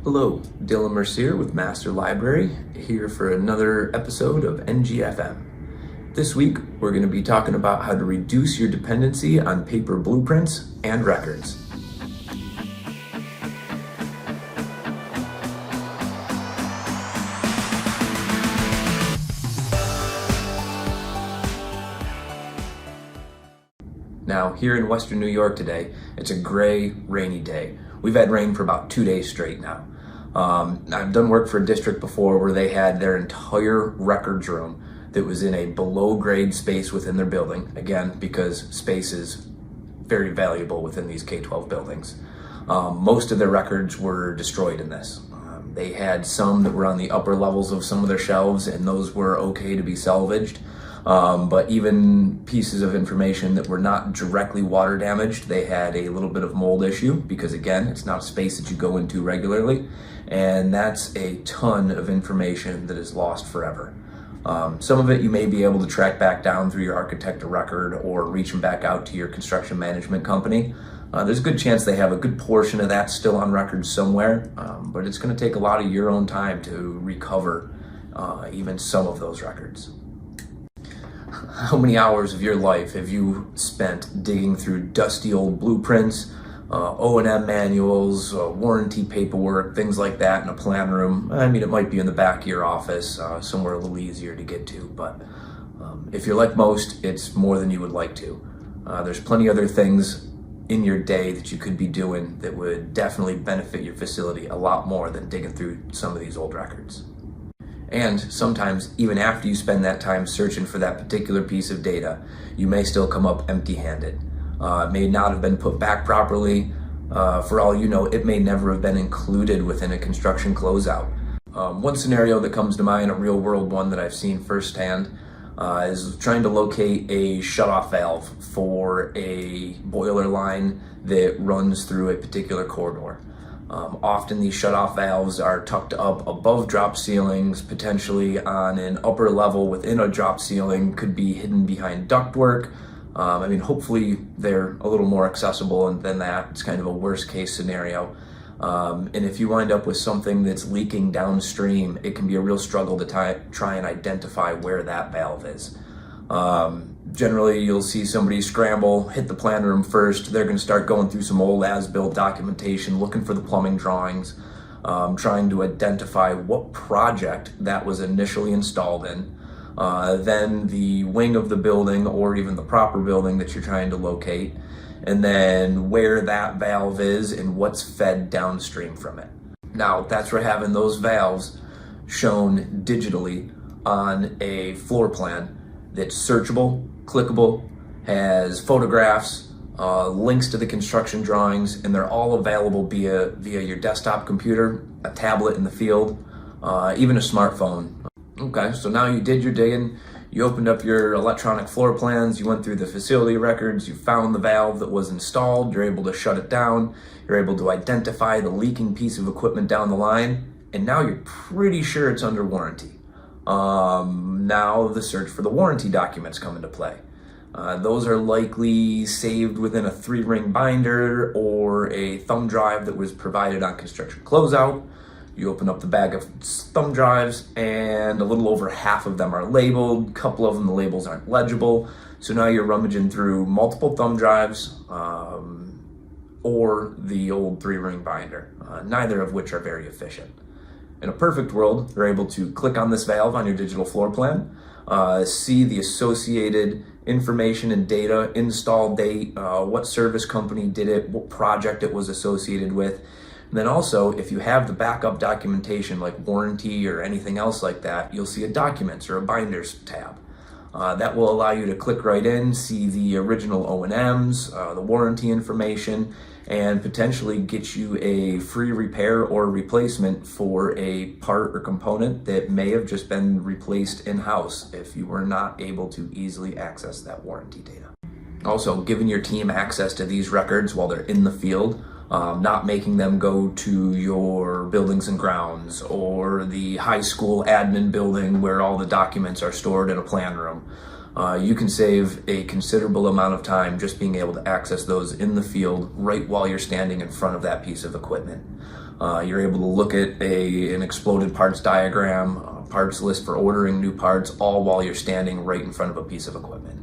Hello, Dylan Mercier with Master Library, here for another episode of NGFM. This week, we're going to be talking about how to reduce your dependency on paper blueprints and records. Now, here in Western New York today, it's a gray, rainy day. We've had rain for about 2 days straight now. I've done work for a district before where they had their entire records room that was in a below grade space within their building, again, because space is very valuable within these K-12 buildings. Most of their records were destroyed in this. They had some that were on the upper levels of some of their shelves, and those were okay to be salvaged. But even pieces of information that were not directly water damaged, they had a little bit of mold issue because, again, it's not a space that you go into regularly, and that's a ton of information that is lost forever. Some of it you may be able to track back down through your architect of record or reaching back out to your construction management company. There's a good chance they have a good portion of that still on record somewhere, but it's going to take a lot of your own time to recover even some of those records. How many hours of your life have you spent digging through dusty old blueprints, O&M manuals, warranty paperwork, things like that in a plan room? I mean, it might be in the back of your office, somewhere a little easier to get to, but if you're like most, it's more than you would like to. There's plenty other things in your day that you could be doing that would definitely benefit your facility a lot more than digging through some of these old records. And sometimes, even after you spend that time searching for that particular piece of data, you may still come up empty-handed. It may not have been put back properly. For all you know, it may never have been included within a construction closeout. One scenario that comes to mind, a real-world one that I've seen firsthand, is trying to locate a shutoff valve for a boiler line that runs through a particular corridor. Often these shutoff valves are tucked up above drop ceilings, potentially on an upper level within a drop ceiling, could be hidden behind ductwork. Hopefully they're a little more accessible than that. It's kind of a worst case scenario. And if you wind up with something that's leaking downstream, it can be a real struggle to try and identify where that valve is. Generally, you'll see somebody scramble, hit the plan room first. They're going to start going through some old as-built documentation, looking for the plumbing drawings, trying to identify what project that was initially installed in, then the wing of the building or even the proper building that you're trying to locate, and then where that valve is and what's fed downstream from it. Now, that's where having those valves shown digitally on a floor plan that's searchable, clickable, has photographs, links to the construction drawings, and they're all available via your desktop computer, a tablet in the field, even a smartphone. Okay, so now you did your digging, you opened up your electronic floor plans, you went through the facility records, you found the valve that was installed, you're able to shut it down, you're able to identify the leaking piece of equipment down the line, and now you're pretty sure it's under warranty. Now the search for the warranty documents come into play. Those are likely saved within a 3-ring binder or a thumb drive that was provided on construction closeout. You open up the bag of thumb drives and a little over half of them are labeled. A couple of them, the labels aren't legible. So now you're rummaging through multiple thumb drives or the old 3-ring binder, neither of which are very efficient. In a perfect world, you're able to click on this valve on your digital floor plan, see the associated information and data, install date, what service company did it, what project it was associated with. And then also, if you have the backup documentation like warranty or anything else like that, you'll see a documents or a binders tab. That will allow you to click right in, see the original O&Ms, the warranty information, and potentially get you a free repair or replacement for a part or component that may have just been replaced in-house if you were not able to easily access that warranty data. Also, giving your team access to these records while they're in the field, not making them go to your buildings and grounds or the high school admin building where all the documents are stored in a plan room. You can save a considerable amount of time just being able to access those in the field right while you're standing in front of that piece of equipment. You're able to look at an exploded parts diagram, parts list for ordering new parts, all while you're standing right in front of a piece of equipment.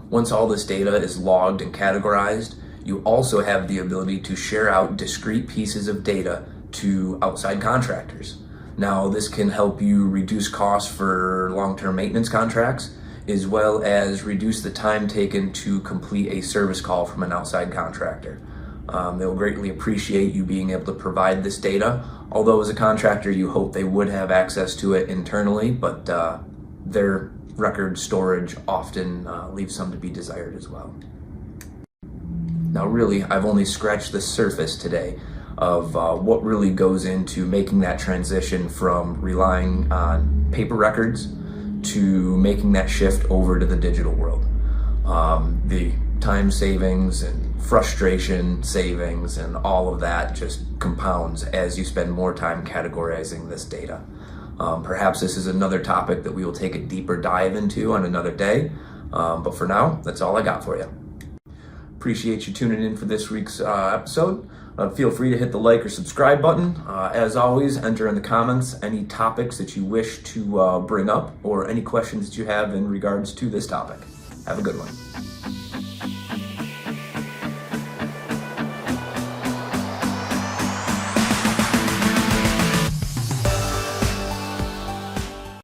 Once all this data is logged and categorized, you also have the ability to share out discrete pieces of data to outside contractors. Now, this can help you reduce costs for long-term maintenance contracts, as well as reduce the time taken to complete a service call from an outside contractor. They will greatly appreciate you being able to provide this data, although as a contractor you hope they would have access to it internally, but their record storage often leaves some to be desired as well. Now really, I've only scratched the surface today of what really goes into making that transition from relying on paper records to making that shift over to the digital world. The time savings and frustration savings and all of that just compounds as you spend more time categorizing this data. Perhaps this is another topic that we will take a deeper dive into on another day, but for now, that's all I got for you. Appreciate you tuning in for this week's episode. Feel free to hit the like or subscribe button. As always, enter in the comments any topics that you wish to bring up or any questions that you have in regards to this topic. Have a good one.